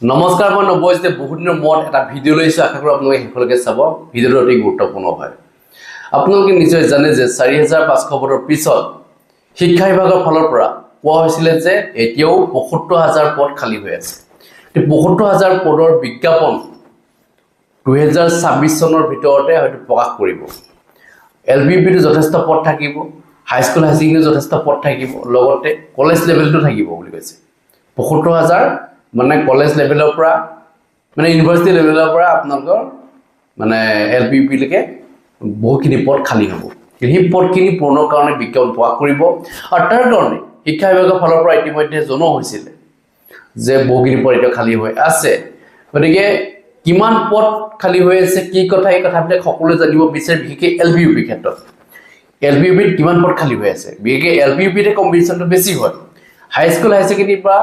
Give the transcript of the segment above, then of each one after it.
নমস্কাৰ মই নবৈতে বহুত দিনৰ মূৰত এটা ভিডিঅ' লৈছো আশা কৰো আপোনালোকে শেষলৈকে চাব ভিডিঅ'টো অতি গুৰুত্বপূৰ্ণ হয় আপোনালোকে নিশ্চয় জানে যে 4500 পদৰ পিছত শিক্ষা বিভাগৰ ফালৰ পৰা কোৱা হৈছিল যে এতিয়াও 75000 পদ খালী হৈ আছে এই 75000 পদৰ বিজ্ঞাপন 2026 চনৰ ভিতৰতে হয়তো প্ৰকাশ কৰিব এলবিবিটো যথেষ্ট পদ থাকিব হাই স্কুল হাই সেকেন্ডাৰী যথেষ্ট পদ থাকিব লগতে কলেজ লেভেলটো থাকিব বুলি কৈছে 75000 মানে কলেজ লেভেলৰ পৰা মানে ইউনিভাৰ্সিটি লেভেলৰ পৰা আপোনালোকৰ মানে এলবিবি লৈকে বহুখিনি পদ খালী হ'ব এই পদখিনি পূৰণৰ কাৰণে বিজ্ঞাপন প্ৰকাশ কৰিব আৰু তাৰ কাৰণে শিক্ষা বিভাগৰ ফালৰ পৰা ইতিমধ্যে জনোৱা হৈছিল যে বহুখিনি পদ এতিয়া খালী হৈ আছে গতিকে কিমান পদ খালী হৈ আছে কি কথা এই কথাবিলাক সকলোৱে জানিব বিচাৰে বিশেষকৈ এলবিবি ক্ষেত্ৰত এলবিবিত কিমান পদ খালী হৈ আছে বিশেষকৈ এলবিবিতে কম্পিটিশনটো বেছি হয় হাই স্কুল হাই সেকেন্ডাৰী পৰা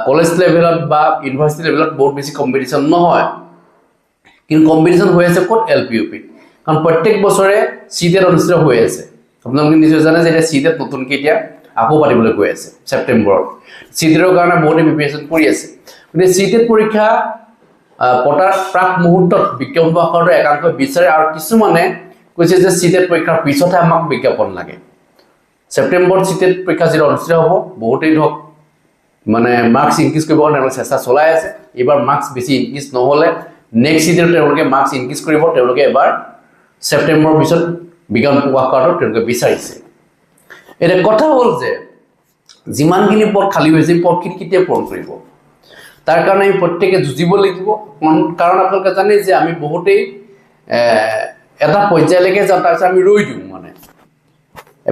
কলেজ লেভেলত বা ইউনিভাৰ্সিটি লেভেলত বহুত বেছি কম্পিটিশন নহয় কিন্তু কম্পিটিশন হৈ আছে কোট এলপিইউপি কাৰণ প্ৰত্যেক বছৰে সিটেট অনুষ্ঠিত হৈ আছে আপোনালোকে নিশ্চয় জানে যে সিটেট নতুনকৈ এতিয়া আকৌ পাতিবলৈ গৈ আছে সেপ্টেম্বৰত সিটেটৰ কাৰণে বহুত প্ৰিপাৰেচন কৰি আছে কিন্তু সিটেট পৰীক্ষা পটাৰ প্ৰাক মুহূৰ্তত বিজ্ঞাপন প্ৰকাশৰ একাংশ বিচাৰে আৰু কিছুমানে কৈছে যে সিটেট পৰীক্ষাৰ পিছতহে আমাক বিজ্ঞাপন লাগে সেপ্টেম্বৰত সিটেট পৰীক্ষা যেতিয়া অনুষ্ঠিত হ'ব বহুতেই ধৰক মানে মাৰ্কস ইনক্ৰিজ কৰিব কাৰণে চেষ্টা চলাই আছে এবাৰ মাৰ্কস বেছি ইনক্ৰিজ নহলে নেক্সট সিজন তেওঁলোকে মাৰ্কস ইনক্ৰিজ কৰিব তেওঁলোকে এবাৰ সেপ্টেম্বৰ পিছত বিজ্ঞাপন প্ৰকাশ কৰাটো তেওঁলোকে বিচাৰিছে এটা কথা হ'ল যে যিমানখিনি পদ খালী হৈছে পদখিনি কেতিয়া পূৰণ কৰিব তাৰ কাৰণে আমি প্ৰত্যেকে যুঁজিব লাগিব কাৰণ আপোনালোকে জানে যে আমি বহুতেই এটা পৰ্যায়লৈকে যাওঁ তাৰপিছত আমি ৰৈ দিওঁ মানে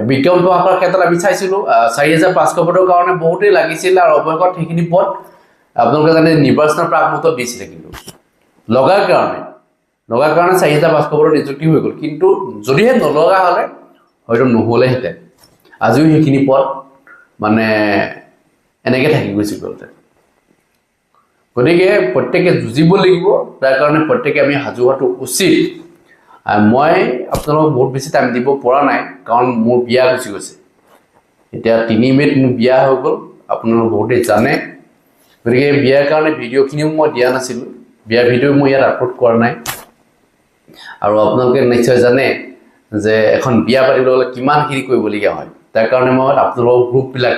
বিজ্ঞাপন প্ৰকাশৰ ক্ষেত্ৰত আমি চাইছিলোঁ 4500 পদৰ কাৰণে বহুতেই লাগিছিল আৰু অৱশেষত সেইখিনি পদ আপোনালোকে জানে নিৰ্বাচনৰ প্ৰাক মুহূৰ্তত দিছিলে কিন্তু লগাৰ কাৰণে 4500 পদৰ নিযুক্তি হৈ গ'ল কিন্তু যদিহে নলগা হ'লে হয়তো নহ'লেহেঁতেন আজিও সেইখিনি পদ মানে এনেকৈ থাকি গৈছিল গতিকে প্ৰত্যেকে যুঁজিব লাগিব তাৰ কাৰণে প্ৰত্যেকে আমি সাজু হোৱাটো উচিত মই আপোনালোকক বহুত বেছি টাইম দিব পৰা নাই কাৰণ মোৰ বিয়া গুচি গৈছে এতিয়া 3 মেত মোৰ বিয়া হৈ গ'ল আপোনালোক বহুতেই জানে গতিকে বিয়াৰ কাৰণে ভিডিঅ'খিনিও মই দিয়া নাছিলোঁ বিয়াৰ ভিডিঅ' মই ইয়াত আপলোড কৰা নাই আৰু আপোনালোকে নিশ্চয় জানে যে এখন বিয়া পাতিবলৈ হ'লে কিমানখিনি কৰিবলগীয়া হয় তাৰ কাৰণে মই আপোনালোকৰ গ্ৰুপবিলাক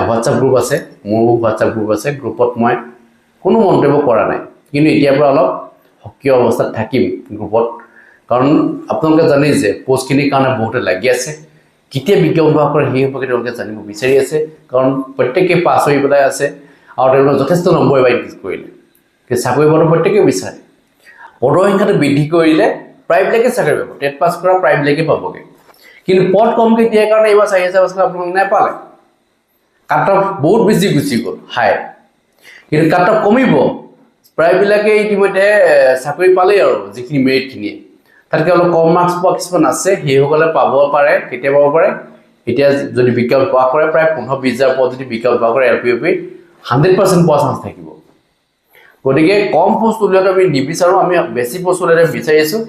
হোৱাটছআপ গ্ৰুপ আছে মোৰ হোৱাটছআপ গ্ৰুপ আছে গ্ৰুপত মই কোনো মন্তব্য কৰা নাই কিন্তু এতিয়াৰ পৰা অলপ সক্ৰিয় অৱস্থাত থাকিম গ্ৰুপত কাৰণ আপোনালোকে জানে যে পোষ্টখিনিৰ কাৰণে বহুতে লাগি আছে কেতিয়া বিজ্ঞাপন প্ৰকাশ কৰে সেই সম্পৰ্কে তেওঁলোকে জানিব বিচাৰি আছে কাৰণ প্ৰত্যেকে পাছ হৈ পেলাই আছে আৰু তেওঁলোকে যথেষ্ট নম্বৰ এবাৰ ইনক্ৰিজ কৰিলে চাকৰি পাব প্ৰত্যেকে বিচাৰে পদৰ সংখ্যাটো বৃদ্ধি কৰিলে প্ৰায়বিলাকে চাকৰি পাব টেট পাছ কৰা প্ৰায়বিলাকে পাবগৈ কিন্তু পদ কমকৈ দিয়াৰ কাৰণে এইবাৰ 4500 আপোনালোকে নাপালে কাট অফ বহুত বেছি গুচি গ'ল হাই কিন্তু কাট অফ কমিব প্ৰায়বিলাকে ইতিমধ্যে চাকৰি পালেই আৰু যিখিনি মেৰিটখিনিয়ে তাতকৈ অলপ কম মাৰ্কছ পোৱা কিছুমান আছে সেইসকলে পাব পাৰে কেতিয়া পাব পাৰে এতিয়া যদি বিজ্ঞাপন প্ৰকাশ কৰে প্ৰায় 15-20,000 পদ যদি বিজ্ঞাপন প্ৰকাশ কৰে এলপিইউপি 100% পোৱা চান্স থাকিব গতিকে কম পোষ্ট উলিয়াটো আমি নিবিচাৰোঁ আমি বেছি পোষ্ট উলিয়াটো বিচাৰিছোঁ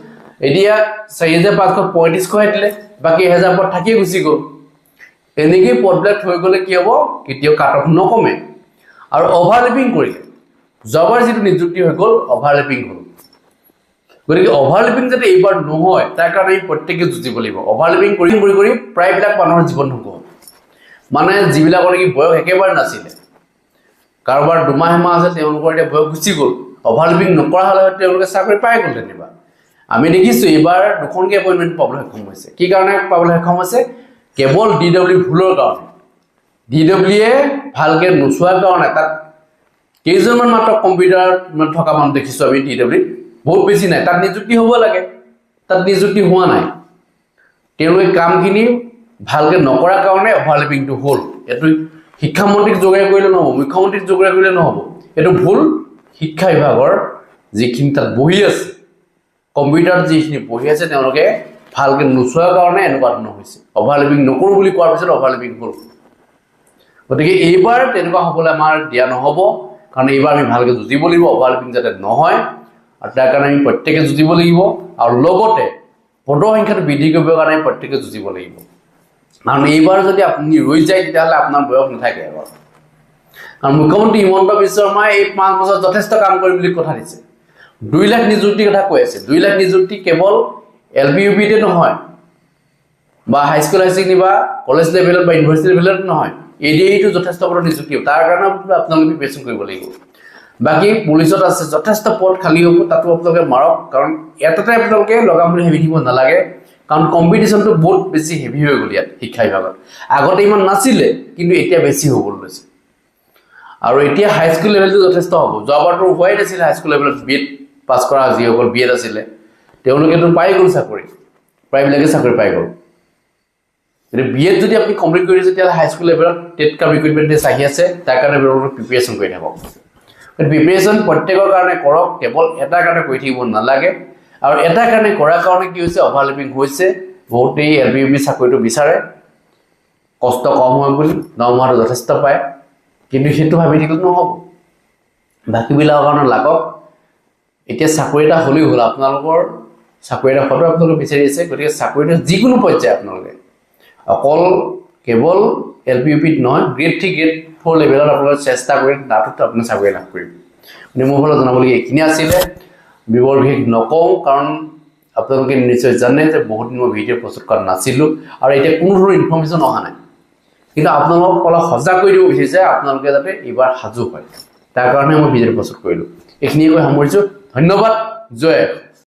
এতিয়া 4535 দিলে বাকী 1000 পদ থাকিয়ে গুচি গ'ল এনেকৈ পদবিলাক থৈ গ'লে কি হ'ব কেতিয়াও কাট অফ নকমে আৰু অভাৰলেপিং কৰিলে যোৱাবাৰ যিটো নিযুক্তি হৈ গ'ল অভাৰলেপিং হ'ল গতিকে অভাৰলেপিং যাতে এইবাৰ নহয় তাৰ কাৰণে আমি প্ৰত্যেকে যুঁজিব লাগিব অভাৰলেপিং কৰি প্ৰায়বিলাক মানুহৰ জীৱন ধ্বংস হ'ল মানে যিবিলাকৰ নেকি বয়স একেবাৰে নাছিলে কাৰোবাৰ দুমাহ আছে তেওঁলোকৰ এতিয়া বয়স গুচি গ'ল অভাৰলেপিং নকৰা হ'লে তেওঁলোকে চাকৰি পাই গ'ল যেনিবা আমি দেখিছোঁ এইবাৰ দুখনকৈ এপইণ্টমেণ্ট পাবলৈ সক্ষম হৈছে কি কাৰণে পাবলৈ সক্ষম হৈছে কেৱল DW ভুলৰ কাৰণে DWয়ে ভালকৈ নোচোৱাৰ কাৰণে তাত কেইজনমান মাত্ৰ কম্পিউটাৰ থকা মানুহ দেখিছোঁ আমি DW বহুত বেছি নাই তাত নিযুক্তি হ'ব লাগে তাত নিযুক্তি হোৱা নাই তেওঁলোকে কামখিনি ভালকৈ নকৰাৰ কাৰণে অভাৰলেপিংটো হ'ল এইটো শিক্ষামন্ত্ৰীক যোগাই কৰিলে নহ'ব মুখ্যমন্ত্ৰীক যোগাই কৰিলে নহ'ব এইটো ভুল শিক্ষা বিভাগৰ যিখিনি তাত বহি আছে কম্পিউটাৰত যিখিনি বহি আছে তেওঁলোকে ভালকৈ নোচোৱাৰ কাৰণে এনেকুৱা ধৰণৰ হৈছে অভাৰলেপিং নকৰোঁ বুলি কোৱাৰ পিছত অভাৰলেপিং হ'ল গতিকে এইবাৰ তেনেকুৱা হ'বলৈ আমাৰ দিয়া নহ'ব কাৰণ এইবাৰ আমি ভালকৈ যুঁজিব লাগিব অভাৰলেপিং যাতে নহয় আৰু তাৰ কাৰণে আমি প্ৰত্যেকে যুঁজিব লাগিব আৰু লগতে পদৰ সংখ্যাটো বৃদ্ধি কৰিবৰ কাৰণে প্ৰত্যেকে যুঁজিব লাগিব কাৰণ এইবাৰ যদি আপুনি ৰৈ যায় তেতিয়াহ'লে আপোনাৰ বয়স নাথাকে এবাৰ আৰু মুখ্যমন্ত্ৰী হিমন্ত বিশ্ব শৰ্মাই এই 5 বছৰ যথেষ্ট কাম কৰিম বুলি কথা দিছে 2 লাখ নিযুক্তিৰ কথা কৈ আছে 2 লাখ নিযুক্তি কেৱল এলপিইউপিতে নহয় বা হাই স্কুল হাই ছেকেণ্ডাৰী বা কলেজ লেভেলত বা ইউনিভাৰ্চিটি লেভেলত নহয় এডিআইটো যথেষ্ট বড় নিযুক্তি তাৰ কাৰণে আপোনালোকে প্ৰিপেৰেচন কৰিব লাগিব বাকি পুলিচত আছে যথেষ্ট পদ খালি হ'ব তাতো আপোনালোকে মাৰক কাৰণ এটাতে আপোনালোকে লগাম বুলি হেভি দিব নালাগে কাৰণ কম্পিটিশনটো বহুত বেছি হেভি হৈ গ'ল ইয়াত শিক্ষা বিভাগত আগতে ইমান নাছিলে কিন্তু এতিয়া বেছি হ'ব লৈছে আৰু এতিয়া হাই স্কুল লেভেলটো যথেষ্ট হ'ব যোৱাবাৰটো হোৱাই নাছিল হাই স্কুল লেভেলত বিএড পাছ কৰা যিসকল বিএড আছিলে তেওঁলোকেতো পাই গ'ল চাকৰি প্ৰায়বিলাকে চাকৰি পাই গ'ল যদি বিএড যদি আপুনি কমপ্লিট কৰি যেতিয়া হাই স্কুল লেভেলত টেট কা ৰিক্ৰুটমেণ্ট টেষ্ট আহি আছে তাৰ কাৰণে প্ৰিপেৰেচন কৰি থাকক প্ৰিপেৰেচন প্ৰত্যেকৰ কাৰণে কৰক কেৱল এটা কাৰণে কৰি থাকিব নালাগে আৰু এটা কাৰণে কৰাৰ কাৰণে কি হৈছে অভাৰলেপিং হৈছে বহুতেই এলপিইউপি চাকৰিটো বিচাৰে কষ্ট কম হয় বুলি দৰমহাটো যথেষ্ট পায় কিন্তু সেইটো ভাবি থাকিলে নহ'ব বাকীবিলাকৰ কাৰণে লাগক এতিয়া চাকৰি এটা হ'লেই হ'ল আপোনালোকৰ চাকৰি এটা ফটো আপোনালোকে বিচাৰি আছে গতিকে চাকৰিটো যিকোনো পৰ্যায় আপোনালোকে অকল কেৱল এলপিইউপিত নহয় গ্ৰেড 3 গ্ৰেড 4 লেভেলত আপোনালোকে চেষ্টা কৰি তাতো আপুনি চাকৰি লাভ কৰিব মোৰ ফালত জনাবলগীয়া এইখিনি আছিলে বিবৰ বিশেষ নকওঁ কাৰণ আপোনালোকে নিশ্চয় জানে যে বহুত দিন মই ভিডিঅ' প্ৰস্তুত কৰা নাছিলোঁ আৰু এতিয়া কোনো ধৰণৰ ইনফৰমেশ্যন অহা নাই কিন্তু আপোনালোকক অলপ সজাগ কৰি দিব বিচাৰিছে আপোনালোকে যাতে এইবাৰ সাজু হয় তাৰ কাৰণে মই ভিডিঅ' প্ৰস্তুত কৰিলোঁ এইখিনিয়ে কৈ সামৰিছোঁ ধন্যবাদ জয়